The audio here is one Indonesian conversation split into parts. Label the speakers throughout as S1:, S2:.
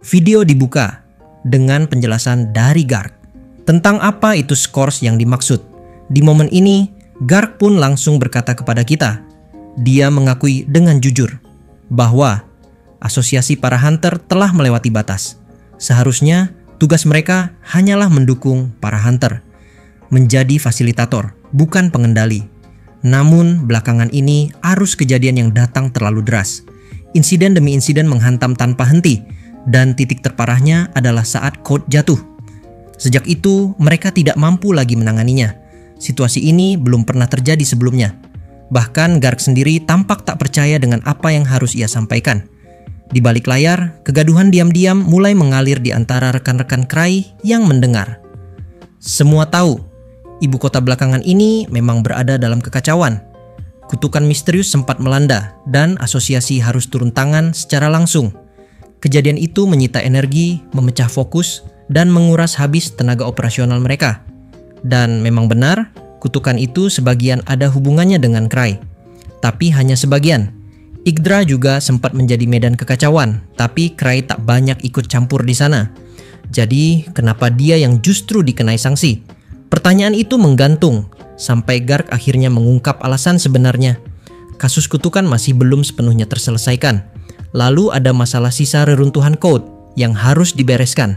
S1: Video dibuka dengan penjelasan dari Garg tentang apa itu scores yang dimaksud. Di momen ini, Garg pun langsung berkata kepada kita. Dia mengakui dengan jujur bahwa asosiasi para hunter telah melewati batas. Seharusnya tugas mereka hanyalah mendukung para hunter, menjadi fasilitator, bukan pengendali. Namun belakangan ini arus kejadian yang datang terlalu deras. Insiden demi insiden menghantam tanpa henti, dan titik terparahnya adalah saat Code jatuh. Sejak itu mereka tidak mampu lagi menanganinya. Situasi ini belum pernah terjadi sebelumnya. Bahkan Garg sendiri tampak tak percaya dengan apa yang harus ia sampaikan. Di balik layar, kegaduhan diam-diam mulai mengalir di antara rekan-rekan Cry yang mendengar. Semua tahu, ibu kota belakangan ini memang berada dalam kekacauan. Kutukan misterius sempat melanda dan asosiasi harus turun tangan secara langsung. Kejadian itu menyita energi, memecah fokus, dan menguras habis tenaga operasional mereka. Dan memang benar, kutukan itu sebagian ada hubungannya dengan Cry. Tapi hanya sebagian. Yggdra juga sempat menjadi medan kekacauan, tapi Cry tak banyak ikut campur di sana. Jadi, kenapa dia yang justru dikenai sanksi? Pertanyaan itu menggantung, sampai Garg akhirnya mengungkap alasan sebenarnya. Kasus kutukan masih belum sepenuhnya terselesaikan. Lalu ada masalah sisa reruntuhan Code yang harus dibereskan.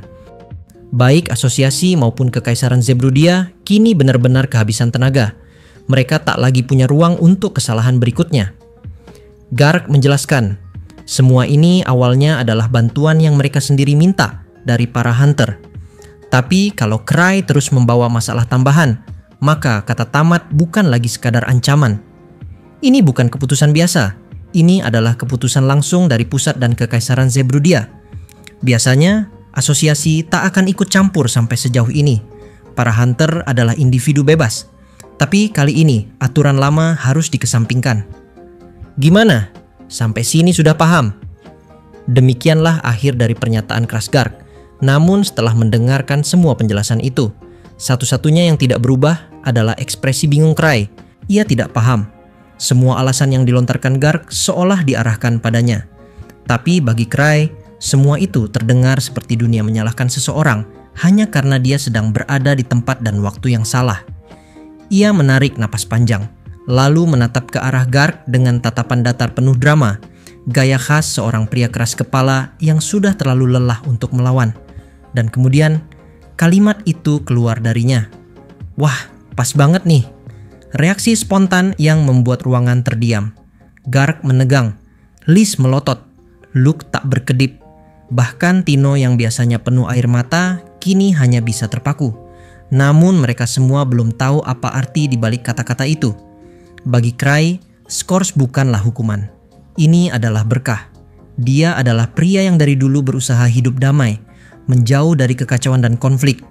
S1: Baik asosiasi maupun kekaisaran Zebrudia kini benar-benar kehabisan tenaga. Mereka tak lagi punya ruang untuk kesalahan berikutnya. Garg menjelaskan, semua ini awalnya adalah bantuan yang mereka sendiri minta dari para hunter. Tapi kalau Cry terus membawa masalah tambahan, maka kata tamat bukan lagi sekadar ancaman. Ini bukan keputusan biasa. Ini adalah keputusan langsung dari pusat dan kekaisaran Zebrudia. Biasanya, asosiasi tak akan ikut campur sampai sejauh ini. Para hunter adalah individu bebas. Tapi kali ini, aturan lama harus dikesampingkan. Gimana? Sampai sini sudah paham? Demikianlah akhir dari pernyataan keras Garg. Namun setelah mendengarkan semua penjelasan itu, satu-satunya yang tidak berubah adalah ekspresi bingung Cry. Ia tidak paham. Semua alasan yang dilontarkan Garg seolah diarahkan padanya. Tapi bagi Cry, semua itu terdengar seperti dunia menyalahkan seseorang hanya karena dia sedang berada di tempat dan waktu yang salah. Ia menarik napas panjang, lalu menatap ke arah Garg dengan tatapan datar penuh drama, gaya khas seorang pria keras kepala yang sudah terlalu lelah untuk melawan. Dan kemudian, kalimat itu keluar darinya. Wah, pas banget nih. Reaksi spontan yang membuat ruangan terdiam. Garg menegang, Liz melotot, Luke tak berkedip. Bahkan Tino yang biasanya penuh air mata, kini hanya bisa terpaku. Namun mereka semua belum tahu apa arti di balik kata-kata itu. Bagi Cry, scores bukanlah hukuman. Ini adalah berkah. Dia adalah pria yang dari dulu berusaha hidup damai, menjauh dari kekacauan dan konflik.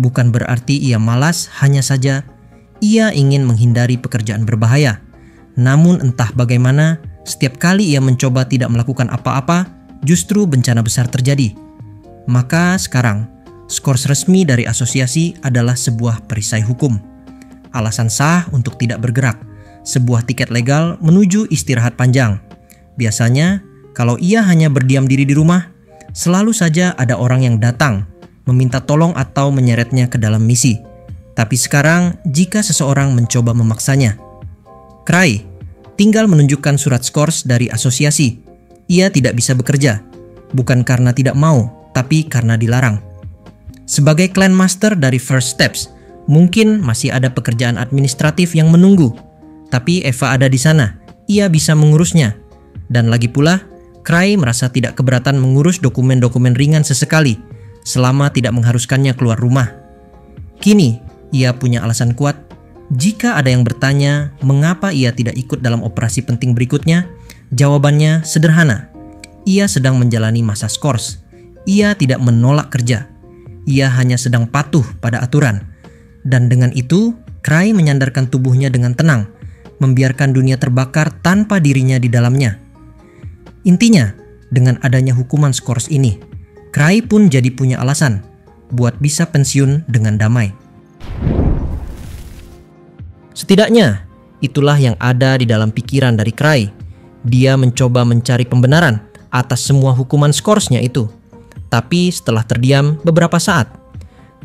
S1: Bukan berarti ia malas, hanya saja ia ingin menghindari pekerjaan berbahaya. Namun entah bagaimana, setiap kali ia mencoba tidak melakukan apa-apa, justru bencana besar terjadi. Maka sekarang, skors resmi dari asosiasi adalah sebuah perisai hukum. Alasan sah untuk tidak bergerak, sebuah tiket legal menuju istirahat panjang. Biasanya, kalau ia hanya berdiam diri di rumah, selalu saja ada orang yang datang, meminta tolong atau menyeretnya ke dalam misi. Tapi sekarang, jika seseorang mencoba memaksanya, Cry tinggal menunjukkan surat skors dari asosiasi. Ia tidak bisa bekerja, bukan karena tidak mau, tapi karena dilarang. Sebagai clan master dari First Steps, mungkin masih ada pekerjaan administratif yang menunggu. Tapi Eva ada di sana, ia bisa mengurusnya. Dan lagi pula, Cry merasa tidak keberatan mengurus dokumen-dokumen ringan sesekali, selama tidak mengharuskannya keluar rumah. Kini, ia punya alasan kuat. Jika ada yang bertanya mengapa ia tidak ikut dalam operasi penting berikutnya, jawabannya sederhana. Ia sedang menjalani masa skors. Ia tidak menolak kerja. Ia hanya sedang patuh pada aturan. Dan dengan itu, Cry menyandarkan tubuhnya dengan tenang, membiarkan dunia terbakar tanpa dirinya di dalamnya. Intinya, dengan adanya hukuman skors ini, Cry pun jadi punya alasan buat bisa pensiun dengan damai. Setidaknya, itulah yang ada di dalam pikiran dari Cry. Dia mencoba mencari pembenaran atas semua hukuman skorsnya itu. Tapi setelah terdiam beberapa saat,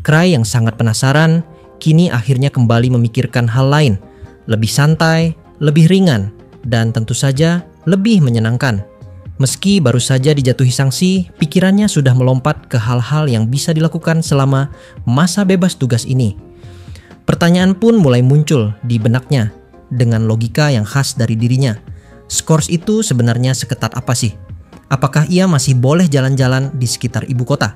S1: Cray yang sangat penasaran kini akhirnya kembali memikirkan hal lain, lebih santai, lebih ringan, dan tentu saja lebih menyenangkan. Meski baru saja dijatuhi sanksi, pikirannya sudah melompat ke hal-hal yang bisa dilakukan selama masa bebas tugas ini. Pertanyaan pun mulai muncul di benaknya dengan logika yang khas dari dirinya. Skors itu sebenarnya seketat apa sih? Apakah ia masih boleh jalan-jalan di sekitar ibu kota?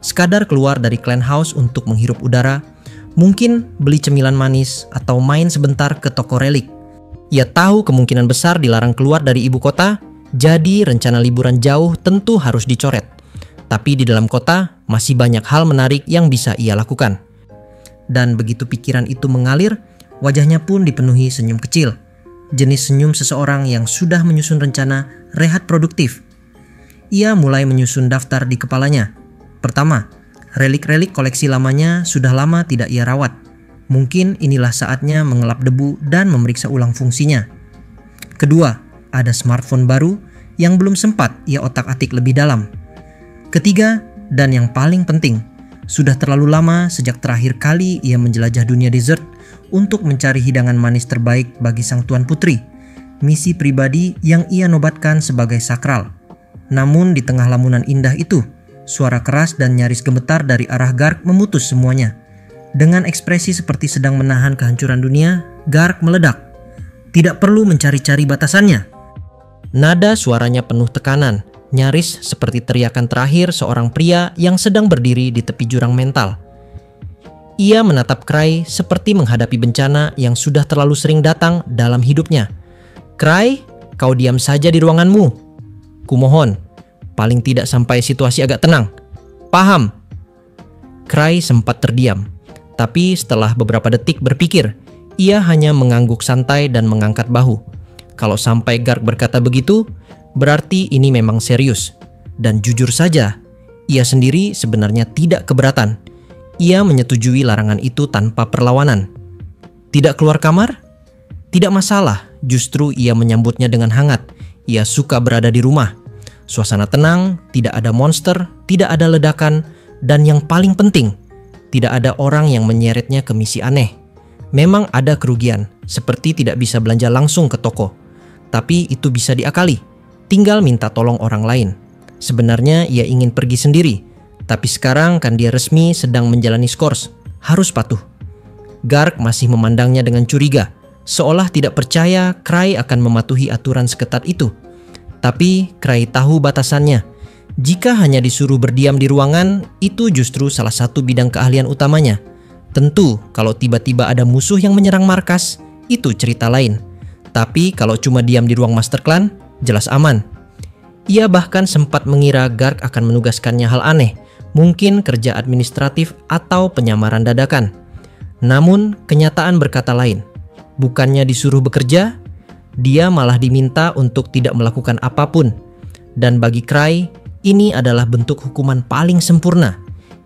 S1: Sekadar keluar dari Clan House untuk menghirup udara, mungkin beli cemilan manis atau main sebentar ke toko relik. Ia tahu kemungkinan besar dilarang keluar dari ibu kota, jadi rencana liburan jauh tentu harus dicoret. Tapi di dalam kota masih banyak hal menarik yang bisa ia lakukan. Dan begitu pikiran itu mengalir, wajahnya pun dipenuhi senyum kecil. Jenis senyum seseorang yang sudah menyusun rencana rehat produktif. Ia mulai menyusun daftar di kepalanya. Pertama, relik-relik koleksi lamanya sudah lama tidak ia rawat. Mungkin inilah saatnya mengelap debu dan memeriksa ulang fungsinya. Kedua, ada smartphone baru yang belum sempat ia otak-atik lebih dalam. Ketiga, dan yang paling penting, sudah terlalu lama sejak terakhir kali ia menjelajah dunia dessert untuk mencari hidangan manis terbaik bagi sang tuan putri. Misi pribadi yang ia nobatkan sebagai sakral. Namun di tengah lamunan indah itu, suara keras dan nyaris gemetar dari arah Gark memutus semuanya. Dengan ekspresi seperti sedang menahan kehancuran dunia, Gark meledak. Tidak perlu mencari-cari batasannya. Nada suaranya penuh tekanan, nyaris seperti teriakan terakhir seorang pria yang sedang berdiri di tepi jurang mental. Ia menatap Cray seperti menghadapi bencana yang sudah terlalu sering datang dalam hidupnya. "Cray, kau diam saja di ruanganmu. Kumohon, paling tidak sampai situasi agak tenang. Paham?" Cray sempat terdiam, tapi setelah beberapa detik berpikir, ia hanya mengangguk santai dan mengangkat bahu. Kalau sampai Gark berkata begitu, berarti ini memang serius. Dan jujur saja, ia sendiri sebenarnya tidak keberatan. Ia menyetujui larangan itu tanpa perlawanan. Tidak keluar kamar? Tidak masalah, justru ia menyambutnya dengan hangat. Ia suka berada di rumah. Suasana tenang, tidak ada monster, tidak ada ledakan, dan yang paling penting, tidak ada orang yang menyeretnya ke misi aneh. Memang ada kerugian, seperti tidak bisa belanja langsung ke toko. Tapi itu bisa diakali. Tinggal minta tolong orang lain. Sebenarnya ia ingin pergi sendiri, tapi sekarang kan dia resmi sedang menjalani skors, harus patuh. Gark masih memandangnya dengan curiga, seolah tidak percaya Cray akan mematuhi aturan seketat itu. Tapi Cray tahu batasannya. Jika hanya disuruh berdiam di ruangan, itu justru salah satu bidang keahlian utamanya. Tentu kalau tiba-tiba ada musuh yang menyerang markas, itu cerita lain. Tapi kalau cuma diam di ruang master clan, jelas aman. Ia bahkan sempat mengira Gark akan menugaskannya hal aneh, mungkin kerja administratif atau penyamaran dadakan. Namun kenyataan berkata lain. Bukannya disuruh bekerja, dia malah diminta untuk tidak melakukan apapun. Dan bagi Cray, ini adalah bentuk hukuman paling sempurna.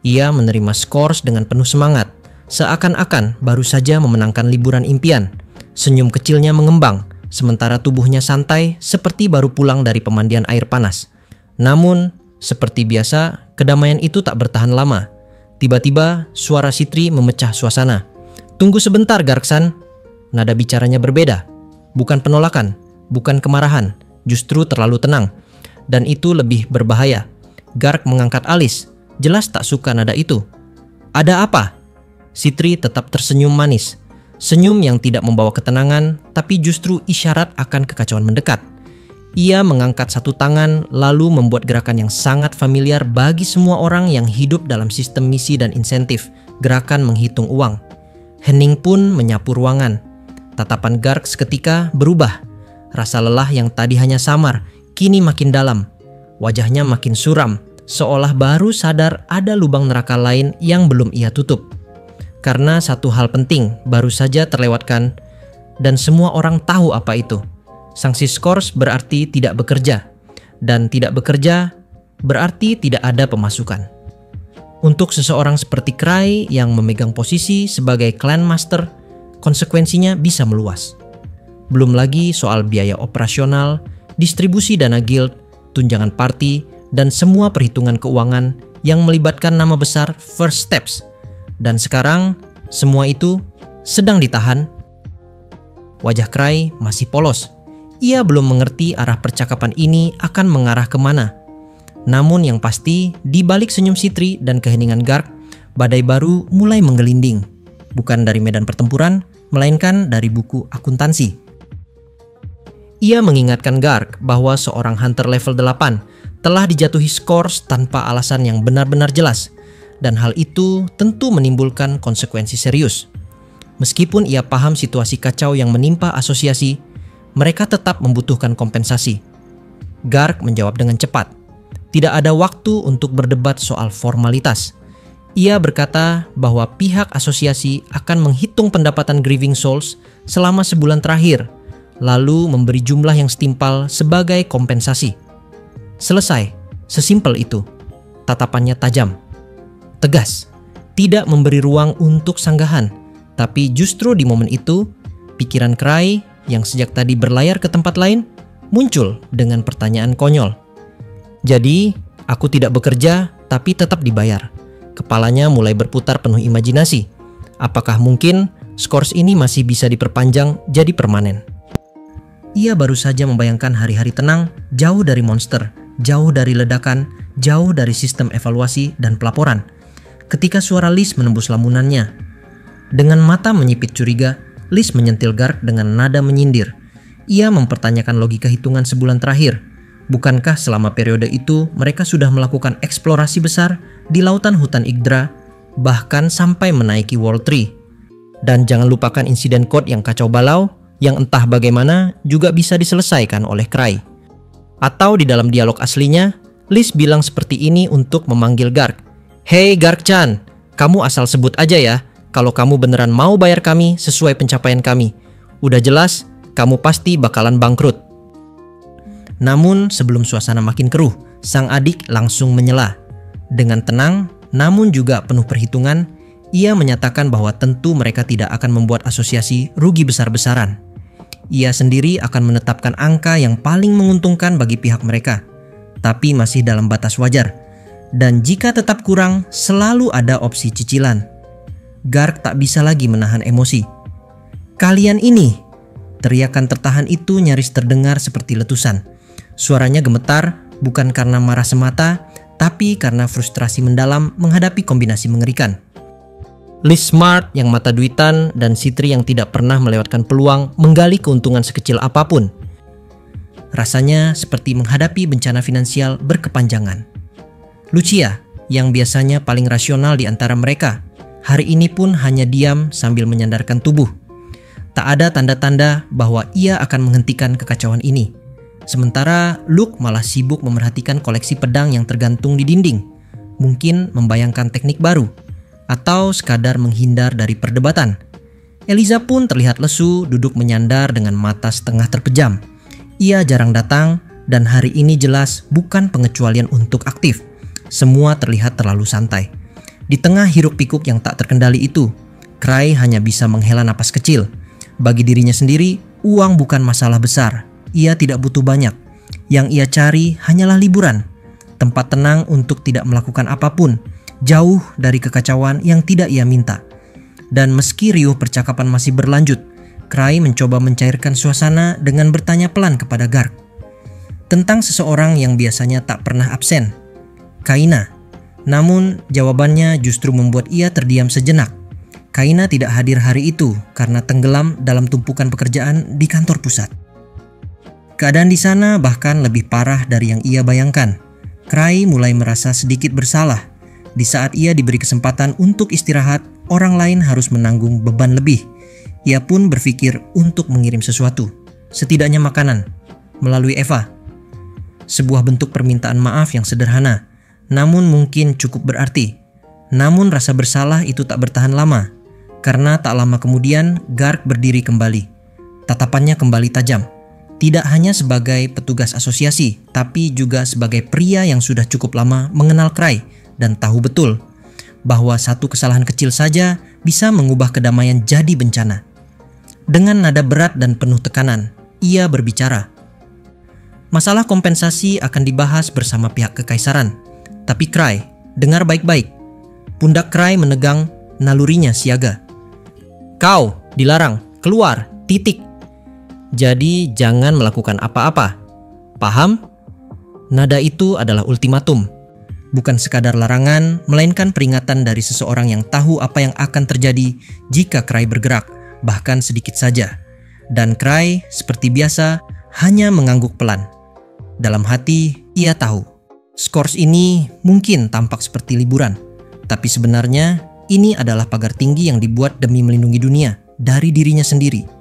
S1: Ia menerima skors dengan penuh semangat, seakan-akan baru saja memenangkan liburan impian. Senyum kecilnya mengembang, sementara tubuhnya santai seperti baru pulang dari pemandian air panas. Namun, seperti biasa, kedamaian itu tak bertahan lama. Tiba-tiba, suara Sitri memecah suasana. "Tunggu sebentar, Garksan." Nada bicaranya berbeda. Bukan penolakan, bukan kemarahan, justru terlalu tenang. Dan itu lebih berbahaya. Gark mengangkat alis, jelas tak suka nada itu. "Ada apa?" Sitri tetap tersenyum manis. Senyum yang tidak membawa ketenangan, tapi justru isyarat akan kekacauan mendekat. Ia mengangkat satu tangan, lalu membuat gerakan yang sangat familiar bagi semua orang yang hidup dalam sistem misi dan insentif, gerakan menghitung uang. Hening pun menyapu ruangan. Tatapan Gark seketika berubah. Rasa lelah yang tadi hanya samar, kini makin dalam. Wajahnya makin suram, seolah baru sadar ada lubang neraka lain yang belum ia tutup. Karena satu hal penting baru saja terlewatkan, dan semua orang tahu apa itu. Sanksi skors berarti tidak bekerja, dan tidak bekerja berarti tidak ada pemasukan. Untuk seseorang seperti Cray yang memegang posisi sebagai clan master, konsekuensinya bisa meluas. Belum lagi soal biaya operasional, distribusi dana guild, tunjangan party, dan semua perhitungan keuangan yang melibatkan nama besar First Steps. Dan sekarang, semua itu sedang ditahan. Wajah Cray masih polos. Ia belum mengerti arah percakapan ini akan mengarah kemana. Namun yang pasti, di balik senyum Sitri dan keheningan Garg, badai baru mulai menggelinding. Bukan dari medan pertempuran, melainkan dari buku akuntansi. Ia mengingatkan Garg bahwa seorang hunter level 8 telah dijatuhi skors tanpa alasan yang benar-benar jelas, dan hal itu tentu menimbulkan konsekuensi serius. Meskipun ia paham situasi kacau yang menimpa asosiasi, mereka tetap membutuhkan kompensasi. Garg menjawab dengan cepat. Tidak ada waktu untuk berdebat soal formalitas. Ia berkata bahwa pihak asosiasi akan menghitung pendapatan Grieving Souls selama sebulan terakhir, lalu memberi jumlah yang setimpal sebagai kompensasi. Selesai, sesimpel itu. Tatapannya tajam, tegas, tidak memberi ruang untuk sanggahan. Tapi justru di momen itu, pikiran Cray yang sejak tadi berlayar ke tempat lain muncul dengan pertanyaan konyol. Jadi, aku tidak bekerja tapi tetap dibayar. Kepalanya mulai berputar penuh imajinasi. Apakah mungkin skors ini masih bisa diperpanjang jadi permanen? Ia baru saja membayangkan hari-hari tenang, jauh dari monster, jauh dari ledakan, jauh dari sistem evaluasi dan pelaporan. Ketika suara Liz menembus lamunannya. Dengan mata menyipit curiga, Liz menyentil Garg dengan nada menyindir. Ia mempertanyakan logika hitungan sebulan terakhir. Bukankah selama periode itu mereka sudah melakukan eksplorasi besar di lautan hutan Yggdra, bahkan sampai menaiki World Tree? Dan jangan lupakan insiden code yang kacau balau, yang entah bagaimana juga bisa diselesaikan oleh Cray. Atau di dalam dialog aslinya, Liz bilang seperti ini untuk memanggil Garg. Hei Garg-chan, kamu asal sebut aja ya kalau kamu beneran mau bayar kami sesuai pencapaian kami. Udah jelas, kamu pasti bakalan bangkrut. Namun sebelum suasana makin keruh, sang adik langsung menyela. Dengan tenang, namun juga penuh perhitungan, ia menyatakan bahwa tentu mereka tidak akan membuat asosiasi rugi besar-besaran. Ia sendiri akan menetapkan angka yang paling menguntungkan bagi pihak mereka, tapi masih dalam batas wajar. Dan jika tetap kurang, selalu ada opsi cicilan. Garg tak bisa lagi menahan emosi. Kalian ini! Teriakan tertahan itu nyaris terdengar seperti letusan. Suaranya gemetar, bukan karena marah semata, tapi karena frustrasi mendalam menghadapi kombinasi mengerikan. Liz Smart yang mata duitan dan Sitri yang tidak pernah melewatkan peluang menggali keuntungan sekecil apapun. Rasanya seperti menghadapi bencana finansial berkepanjangan. Lucia yang biasanya paling rasional di antara mereka, hari ini pun hanya diam sambil menyandarkan tubuh. Tak ada tanda-tanda bahwa ia akan menghentikan kekacauan ini. Sementara Luke malah sibuk memerhatikan koleksi pedang yang tergantung di dinding, mungkin membayangkan teknik baru, atau sekadar menghindar dari perdebatan. Eliza pun terlihat lesu duduk menyandar dengan mata setengah terpejam. Ia jarang datang dan hari ini jelas bukan pengecualian untuk aktif. Semua terlihat terlalu santai. Di tengah hiruk pikuk yang tak terkendali itu, Cray hanya bisa menghela napas kecil. Bagi dirinya sendiri, uang bukan masalah besar. Ia tidak butuh banyak. Yang ia cari hanyalah liburan. Tempat tenang untuk tidak melakukan apapun, jauh dari kekacauan yang tidak ia minta. Dan meski riuh percakapan masih berlanjut, Cray mencoba mencairkan suasana dengan bertanya pelan kepada Garg. Tentang seseorang yang biasanya tak pernah absen, Kaina. Namun jawabannya justru membuat ia terdiam sejenak. Kaina tidak hadir hari itu karena tenggelam dalam tumpukan pekerjaan di kantor pusat. Keadaan di sana bahkan lebih parah dari yang ia bayangkan. Cray mulai merasa sedikit bersalah. Di saat ia diberi kesempatan untuk istirahat, orang lain harus menanggung beban lebih. Ia pun berpikir untuk mengirim sesuatu, setidaknya makanan, melalui Eva. Sebuah bentuk permintaan maaf yang sederhana, namun mungkin cukup berarti. Namun rasa bersalah itu tak bertahan lama, karena tak lama kemudian Garg berdiri kembali. Tatapannya kembali tajam. Tidak hanya sebagai petugas asosiasi, tapi juga sebagai pria yang sudah cukup lama mengenal Cray dan tahu betul bahwa satu kesalahan kecil saja bisa mengubah kedamaian jadi bencana. Dengan nada berat dan penuh tekanan, ia berbicara. Masalah kompensasi akan dibahas bersama pihak kekaisaran. Tapi Cry, dengar baik-baik. Pundak Cry menegang, nalurinya siaga. Kau dilarang keluar, titik. Jadi jangan melakukan apa-apa. Paham? Nada itu adalah ultimatum. Bukan sekadar larangan, melainkan peringatan dari seseorang yang tahu apa yang akan terjadi jika Cry bergerak, bahkan sedikit saja. Dan Cry, seperti biasa, hanya mengangguk pelan. Dalam hati, ia tahu, skors ini mungkin tampak seperti liburan. Tapi sebenarnya, ini adalah pagar tinggi yang dibuat demi melindungi dunia dari dirinya sendiri.